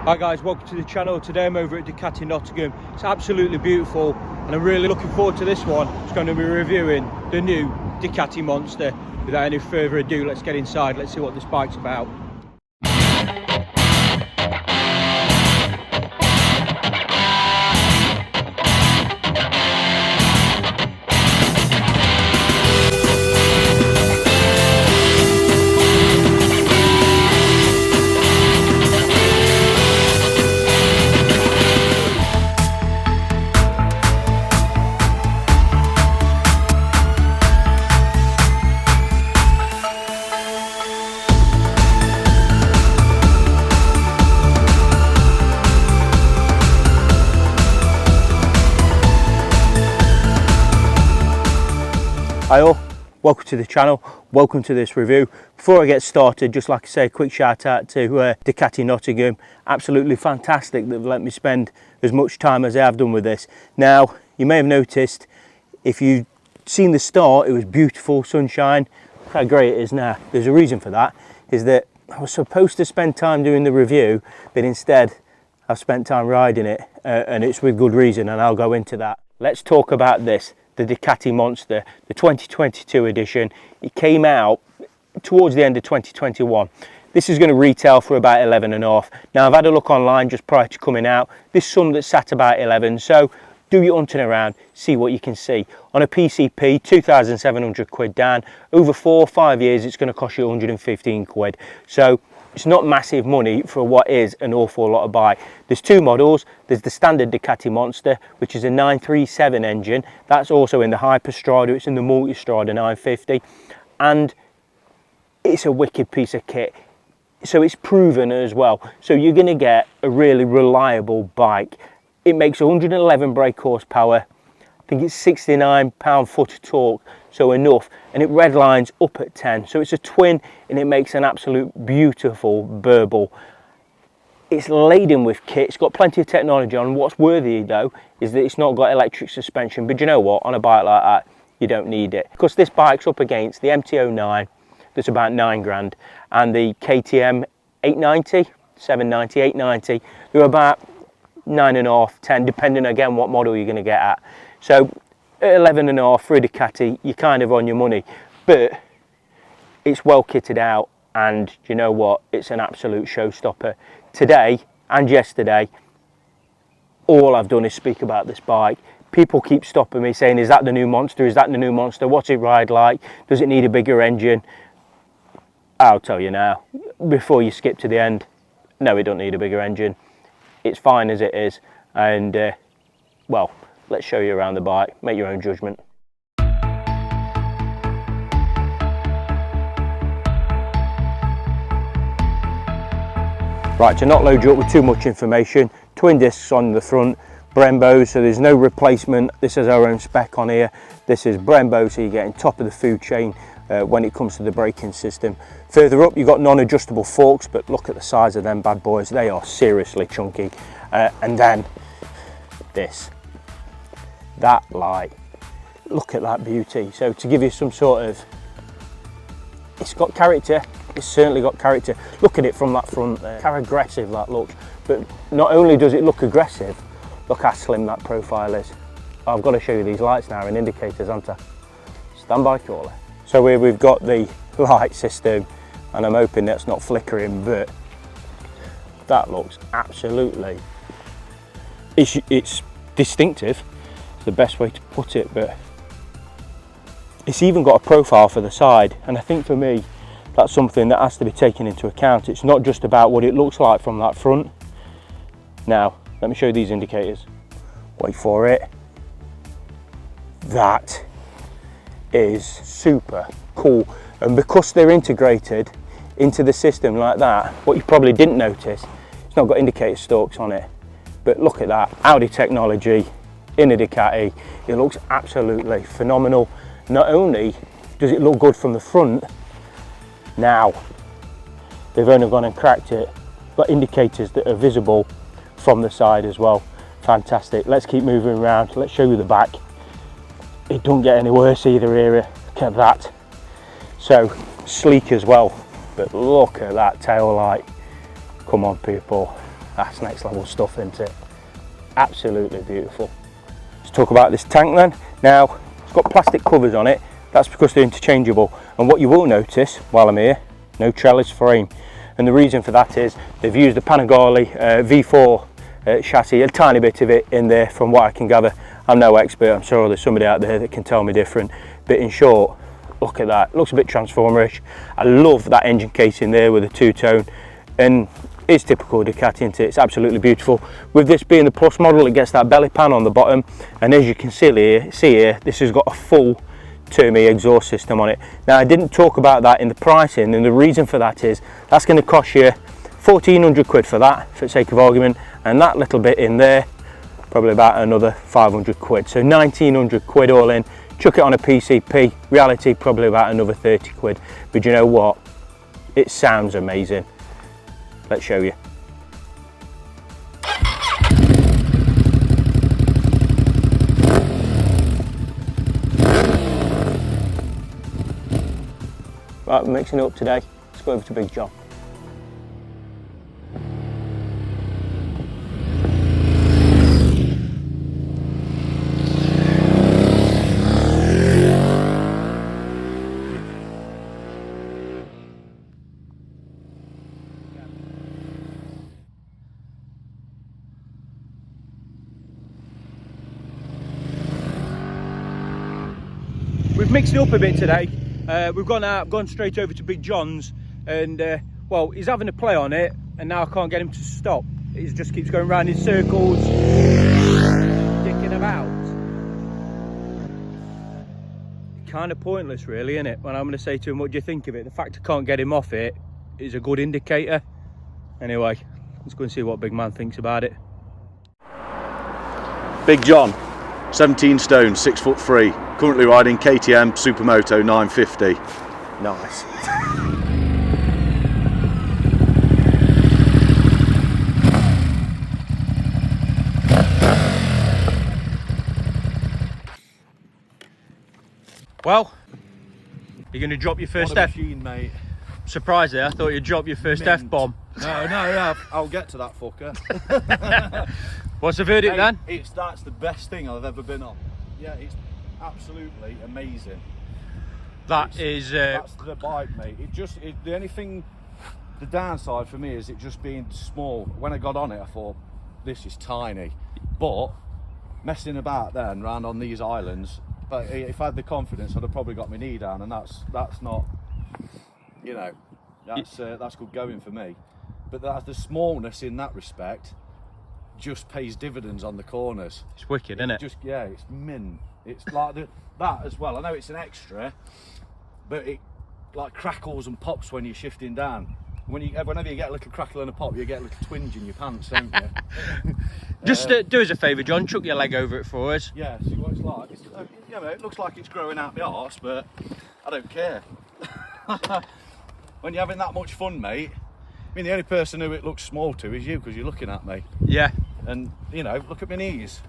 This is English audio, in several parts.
Hi guys, welcome to the channel. Today I'm over at Ducati Nottingham. It's absolutely beautiful and I'm really looking forward to this one. It's going to be reviewing the new Ducati Monster. Without any further ado, let's get inside, let's see what this bike's about. Hi all, welcome to the channel, welcome to this review. Before I get started, just like I say, a quick shout out to Ducati Nottingham. Absolutely fantastic that they've let me spend as much time as I have done with this. Now, you may have noticed, if you've seen the start, it was beautiful, sunshine. Look how great it is now. There's a reason for that, is that I was supposed to spend time doing the review, but instead I've spent time riding it, and it's with good reason, and I'll go into that. Let's talk about this. The Ducati Monster, the 2022 edition. It came out towards the end of 2021. This is going to retail for about 11.5. Now I've had a look online just prior to coming out. There's some that sat about 11, so do your hunting around, see what you can see. On a PCP, 2,700 quid down. Over 4 or 5 years, it's going to cost you 115 quid. So it's not massive money for what is an awful lot of bike. There's two models. There's the standard Ducati Monster, which is a 937 engine. That's also in the Hypermoto. It's in the MultiStrada 950. And it's a wicked piece of kit. So it's proven as well. So you're going to get a really reliable bike. It makes 111 brake horsepower. I think it's 69 pound-foot of torque, so enough, and it redlines up at 10. So it's a twin and it makes an absolute beautiful burble. It's laden with kit, it's got plenty of technology on. What's worthy though is that it's not got electric suspension, but you know what, on a bike like that you don't need it, because this bike's up against the MT-09 that's about 9 grand and the KTM 890, 790, 890. They're about 9.5, 10, depending again what model you're going to get at. So at 11.5 for a Ducati, you're kind of on your money, but it's well kitted out, and you know what, it's an absolute showstopper. Today and yesterday, all I've done is speak about this bike. People keep stopping me saying, is that the new Monster? Is that the new Monster? What's it ride like? Does it need a bigger engine? I'll tell you now, before you skip to the end, no, it don't need a bigger engine. It's fine as it is, and well, let's show you around the bike, make your own judgment. Right, to not load you up with too much information, twin discs on the front, Brembo, so there's no replacement. This is our own spec on here. This is Brembo, so you're getting top of the food chain when it comes to the braking system. Further up, you've got non-adjustable forks, but look at the size of them bad boys. They are seriously chunky. And then this, that light, look at that beauty. So to give you some sort of, it's got character. It's certainly got character. Look at it from that front there, how aggressive that looks. But not only does it look aggressive, look how slim that profile is. I've got to show you these lights now and indicators, haven't I? Stand by, caller. So here we've got the light system, and I'm hoping that's not flickering, but that looks absolutely, it's distinctive. It's the best way to put it, but it's even got a profile for the side, and I think for me that's something that has to be taken into account. It's not just about what it looks like from that front. Now let me show you these indicators. Wait for it. That is super cool, and because they're integrated into the system like that, what you probably didn't notice, it's not got indicator stalks on it, but look at that, Audi technology in a Ducati. It looks absolutely phenomenal. Not only does it look good from the front, now they've only gone and cracked it, got indicators that are visible from the side as well. Fantastic. Let's keep moving around, let's show you the back. It don't get any worse either here. Look at that. So sleek as well, but look at that tail light. Come on people, That's next level stuff, isn't it? Absolutely beautiful. Let's talk about this tank then. Now, it's got plastic covers on it. That's because they're interchangeable. And what you will notice while I'm here, no trellis frame. And the reason for that is they've used the Panigale V4 chassis, a tiny bit of it in there from what I can gather. I'm no expert, I'm sure there's somebody out there that can tell me different. But in short, look at that, it looks a bit transformerish. I love that engine casing there with a two-tone, and it's typical Ducati, isn't it? It's absolutely beautiful. With this being the Plus model, it gets that belly pan on the bottom, and as you can see here, this has got a full Termi exhaust system on it. Now, I didn't talk about that in the pricing, and the reason for that is that's going to cost you 1,400 quid for that, for the sake of argument, and that little bit in there, probably about another 500 quid. So 1,900 quid all in. Chuck it on a PCP, reality probably about another 30 quid. But you know what? It sounds amazing. Let's show you. Right, we're mixing it up today. Let's go over to Big John. We've mixed it up a bit today. We've gone straight over to Big John's, and well, he's having a play on it, and now I can't get him to stop. He just keeps going round in circles, dicking about. Kind of pointless, really, isn't it? When I'm going to say to him, what do you think of it? The fact I can't get him off it is a good indicator. Anyway, let's go and see what Big Man thinks about it. Big John, 17 stone, 6'3", currently riding KTM Supermoto 950. Nice. Well, you're going to drop your first F? Machine, mate. Surprised there, I thought you'd drop your first F-bomb. No, I'll get to that fucker. What's the verdict then? That's the best thing I've ever been on. Yeah, it's absolutely amazing. That's the bike, mate. The only thing, the downside for me is it just being small. When I got on it, I thought, this is tiny. But messing about then round on these islands, but if I had the confidence, I'd have probably got my knee down, and that's not, you know, that's good going for me. But the smallness in that respect just pays dividends on the corners. It's wicked, isn't it? Yeah, it's mint. It's like that as well. I know it's an extra, but it like crackles and pops when you're shifting down. Whenever you get a little crackle and a pop, you get a little twinge in your pants, don't you? Just do us a favour, John. Chuck your leg over it for us. Yeah, see what it's like. It looks like it's growing out my arse, but I don't care. When you're having that much fun, mate. I mean, the only person who it looks small to is you, because you're looking at me. Yeah. And, look at my knees.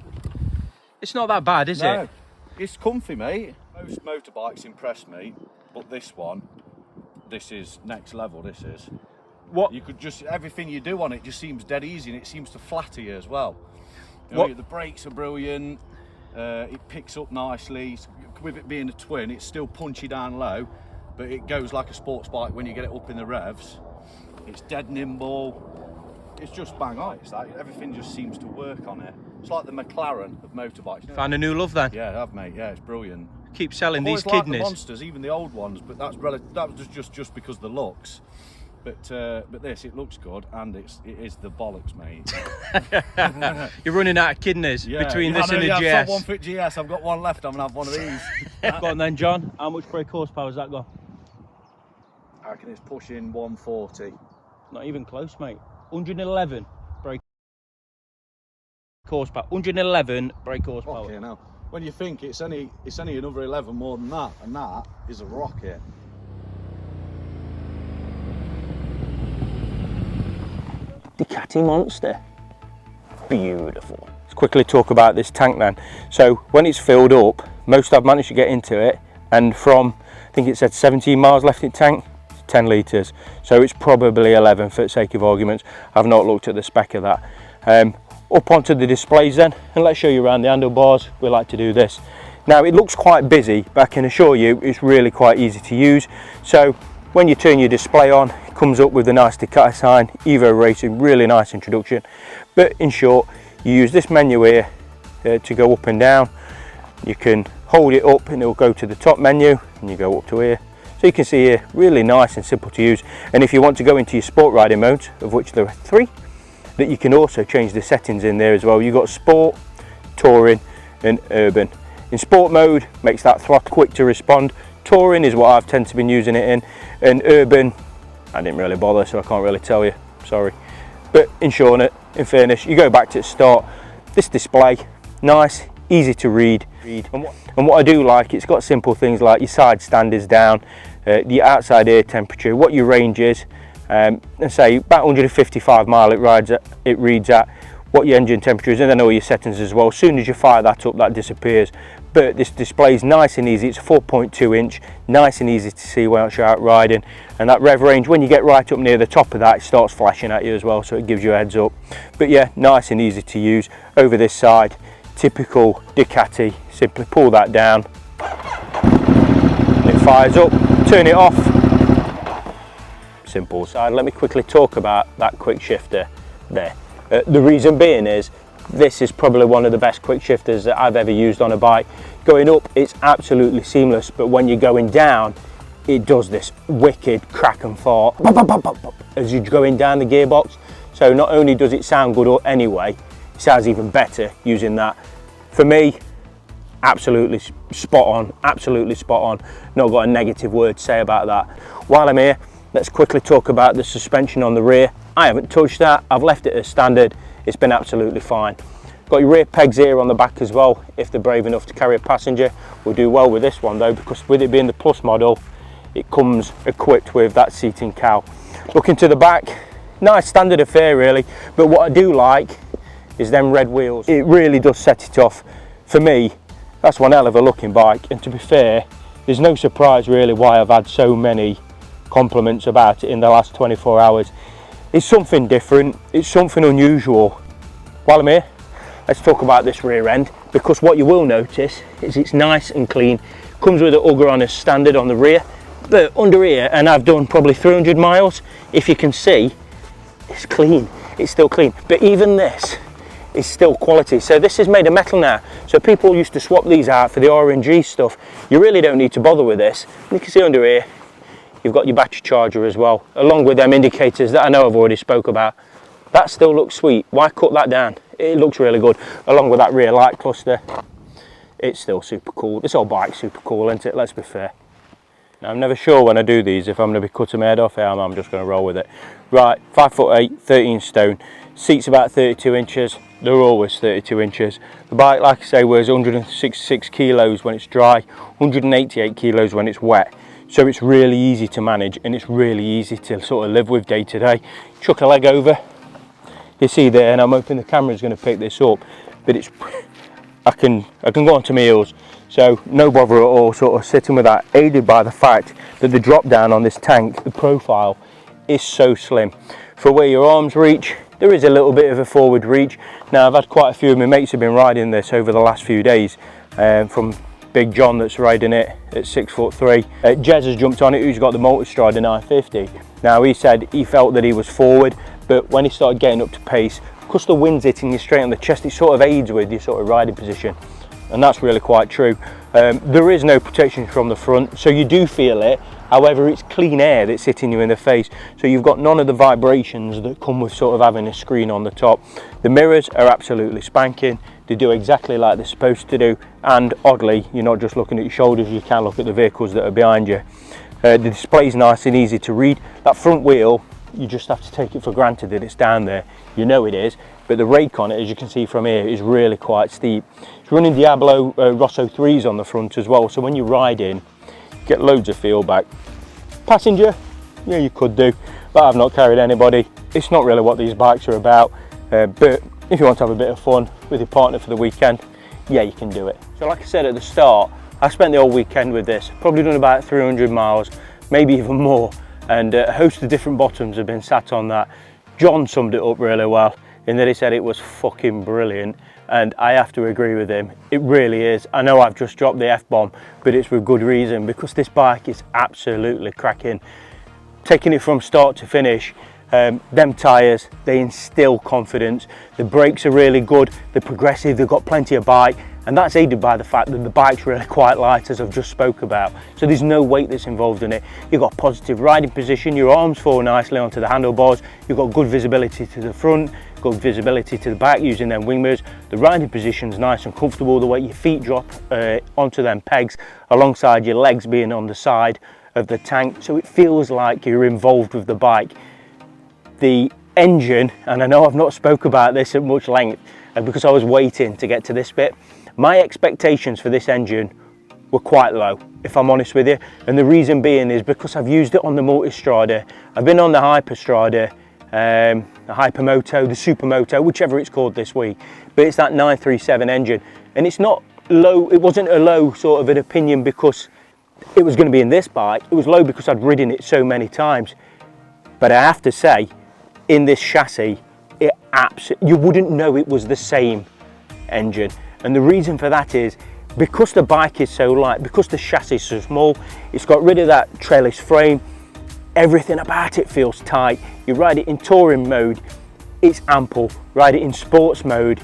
It's not that bad, is it? It's comfy, mate. Most motorbikes impress me, but this is next level, this is. What? You could everything you do on it just seems dead easy, and it seems to flatter you as well. The brakes are brilliant, it picks up nicely. With it being a twin, it's still punchy down low, but it goes like a sports bike when you get it up in the revs. It's dead nimble. It's just bang on. Everything just seems to work on it. It's like the McLaren of motorbikes. Found a new love then? Yeah, I have, mate. Yeah, it's brilliant. Keep selling these like kidneys. The Monsters, even the old ones, but that was just because of the looks. But this, it looks good, and it is the bollocks, mate. You're running out of kidneys between this and a GS. One for GS. I've got one left. I'm gonna have one of these. Go on then, John. How much brake horsepower has that got? I reckon it's pushing 140. Not even close, mate. 111 brake horsepower. 111 brake horsepower. Okay, now when you think it's only another 11 more than that, and that is a rocket. Ducati Monster. Beautiful. Let's quickly talk about this tank then. So when it's filled up, most I've managed to get into it, and from, I think it said 17 miles left in tank, 10 litres, so it's probably 11 for the sake of arguments. I've not looked at the spec of that. Up onto the displays then, and let's show you around the handlebars. We like to do this. Now it looks quite busy, but I can assure you it's really quite easy to use. So when you turn your display on, it comes up with a nice Ducati sign, Evo Racing, really nice introduction. But in short, you use this menu here to go up and down. You can hold it up and it will go to the top menu, and you go up to here. So you can see here, really nice and simple to use. And if you want to go into your sport riding modes, of which there are 3, that you can also change the settings in there as well. You've got sport, touring and urban. In sport mode, makes that throttle quick to respond. Touring is what I've tended to been using it in. And urban, I didn't really bother, so I can't really tell you, sorry. But in fairness, you go back to the start. This display, nice, easy to read. And what I do like, it's got simple things like your side stand is down, the outside air temperature, what your range is, and say about 155 mile it reads at, what your engine temperature is, and then all your settings as well. As soon as you fire that up, that disappears. But this display is nice and easy. It's a 4.2 inch, nice and easy to see whilst you're out riding. And that rev range, when you get right up near the top of that, it starts flashing at you as well, so it gives you a heads up. But yeah, nice and easy to use. Over this side, typical Ducati, simply pull that down, it fires up, turn it off. Simple. So let me quickly talk about that quick shifter there. The reason being is, this is probably one of the best quick shifters that I've ever used on a bike. Going up, it's absolutely seamless, but when you're going down, it does this wicked crack and fart as you're going down the gearbox. So not only does it sound good anyway, it sounds even better using that. For me, absolutely spot on, absolutely spot on. Not got a negative word to say about that. While I'm here, let's quickly talk about the suspension on the rear. I haven't touched that, I've left it as standard. It's been absolutely fine. Got your rear pegs here on the back as well, if they're brave enough to carry a passenger. We'll do well with this one though, because with it being the Plus model, it comes equipped with that seating cowl. Looking to the back, nice standard affair really, but what I do like is them red wheels. It really does set it off. For me, that's one hell of a looking bike, and to be fair, there's no surprise really why I've had so many compliments about it in the last 24 hours. It's something different, it's something unusual. While I'm here, let's talk about this rear end, because what you will notice is it's nice and clean. Comes with an Ugger on as standard on the rear, but under here, and I've done probably 300 miles, if you can see, it's clean, it's still clean. But even this is still quality. So this is made of metal now. So people used to swap these out for the RNG stuff. You really don't need to bother with this. And you can see under here, you've got your battery charger as well, along with them indicators that I know I've already spoke about. That still looks sweet. Why cut that down? It looks really good, along with that rear light cluster. It's still super cool. This whole bike's super cool, isn't it? Let's be fair. Now, I'm never sure when I do these if I'm going to be cutting my head off. I'm just going to roll with it. Right, 5'8", 13 stone. Seats about 32 inches. They're always 32 inches. The bike, like I say, weighs 166 kilos when it's dry, 188 kilos when it's wet. So it's really easy to manage, and it's really easy to sort of live with day to day. Chuck a leg over, you see there, and I'm hoping the camera's going to pick this up, but it's, I can go onto my heels, so no bother at all, sort of sitting with that, aided by the fact that the drop down on this tank, the profile, is so slim. For where your arms reach, there is a little bit of a forward reach. Now, I've had quite a few of my mates who've been riding this over the last few days, from Big John that's riding it at 6'3". Jez has jumped on it, who's got the MultiStrada 950. Now, he said he felt that he was forward, but when he started getting up to pace, because the wind's hitting you straight on the chest, it sort of aids with your sort of riding position, and that's really quite true. There is no protection from the front, so you do feel it. However, it's clean air that's hitting you in the face, so you've got none of the vibrations that come with sort of having a screen on the top. The mirrors are absolutely spanking. They do exactly like they're supposed to do, and oddly, you're not just looking at your shoulders, you can look at the vehicles that are behind you. The display's nice and easy to read. That front wheel, you just have to take it for granted that it's down there. You know it is, but the rake on it, as you can see from here, is really quite steep. It's running Diablo Rosso 3s on the front as well, so when you ride in, you get loads of feel back. Passenger, yeah, you could do, but I've not carried anybody. It's not really what these bikes are about, but if you want to have a bit of fun with your partner for the weekend, yeah, you can do it. So like I said at the start, I spent the whole weekend with this, probably done about 300 miles, maybe even more. and a host of different bottoms have been sat on that. John summed it up really well in that he said it was fucking brilliant, and I have to agree with him. It really is. I know I've just dropped the F-bomb, but it's with good reason, because this bike is absolutely cracking. Taking it from start to finish, them tyres, they instill confidence. The brakes are really good, they're progressive, they've got plenty of bite, and that's aided by the fact that the bike's really quite light, as I've just spoke about. So there's no weight that's involved in it. You've got positive riding position, your arms fall nicely onto the handlebars, you've got good visibility to the front, good visibility to the back using them wing mirrors. The riding position's nice and comfortable, the way your feet drop onto them pegs alongside your legs being on the side of the tank, so it feels like you're involved with the bike. The engine, and I know I've not spoke about this at much length because I was waiting to get to this bit, my expectations for this engine were quite low, if I'm honest with you, and the reason being is because I've used it on the MultiStrada, I've been on the Hyperstrada, the Hypermoto, the Supermoto, whichever it's called this week, but it's that 937 engine, and it's not low, it wasn't a low sort of an opinion because it was going to be in this bike. It was low because I'd ridden it so many times. But I have to say, in this chassis, you wouldn't know it was the same engine. And the reason for that is because the bike is so light, because the chassis is so small, it's got rid of that trellis frame, everything about it feels tight. You ride it in touring mode, it's ample. Ride it in sports mode,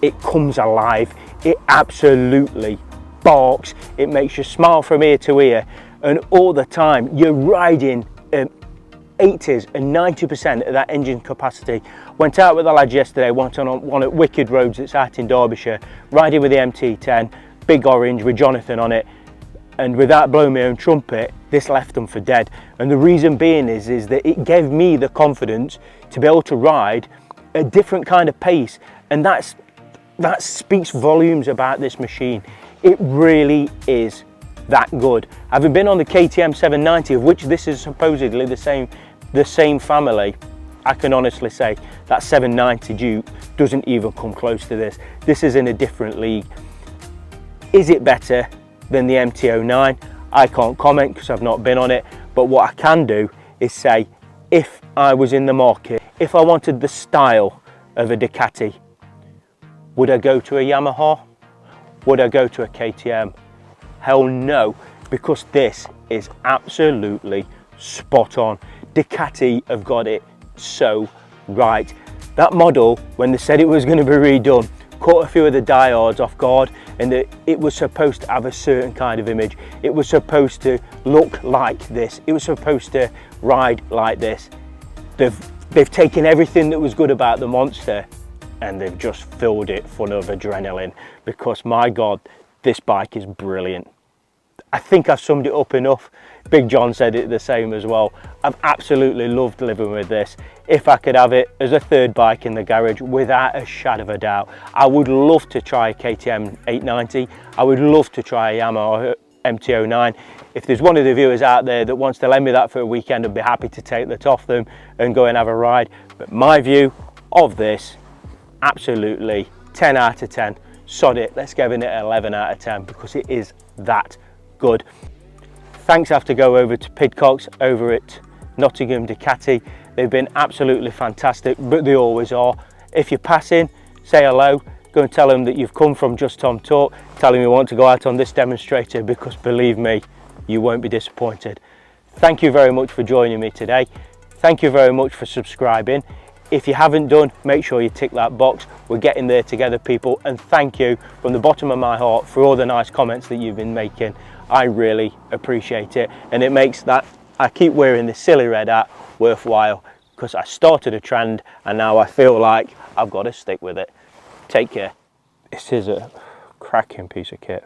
it comes alive. It absolutely barks, it makes you smile from ear to ear, and all the time you're riding 80s and 90% of that engine capacity. Went out with the lads yesterday, went on one at Wicked Roads that's out in Derbyshire, riding with the MT10, big orange with Jonathan on it, and without blowing my own trumpet, this left them for dead. And the reason being is that it gave me the confidence to be able to ride a different kind of pace, and that speaks volumes about this machine. It really is that good. Having been on the KTM 790, of which this is supposedly the same family, I can honestly say that 790 Duke doesn't even come close to this. This is in a different league. Is it better than the MT09? I can't comment because I've not been on it, but what I can do is say, if I was in the market, if I wanted the style of a Ducati, would I go to a Yamaha? Would I go to a KTM? Hell no, because this is absolutely spot on. Ducati have got it so right. That model, when they said it was going to be redone, caught a few of the diehards off guard, and that it was supposed to have a certain kind of image. It was supposed to look like this. It was supposed to ride like this. They've taken everything that was good about the Monster and they've just filled it full of adrenaline, because my God, this bike is brilliant. I think I've summed it up enough. Big John said it the same as well. I've absolutely loved living with this. If I could have it as a third bike in the garage, without a shadow of a doubt. I would love to try a KTM 890. I would love to try a Yamaha MT09. If there's one of the viewers out there that wants to lend me that for a weekend, I'd be happy to take that off them and go and have a ride. But my view of this, absolutely 10 out of 10. Sod it, let's give it an 11 out of 10 because it is that good. Thanks have to go over to Pidcock's over at Nottingham Ducati. They've been absolutely fantastic, but they always are. If you're passing, say hello, go and tell them that you've come from Just Tom Talk, tell them you want to go out on this demonstrator, because believe me, you won't be disappointed. Thank you very much for joining me today. Thank you very much for subscribing. If you haven't done, make sure you tick that box. We're getting there together, people, and thank you from the bottom of my heart for all the nice comments that you've been making. I really appreciate it, and it makes that I keep wearing this silly red hat worthwhile, because I started a trend and now I feel like I've got to stick with it. Take care. This is a cracking piece of kit.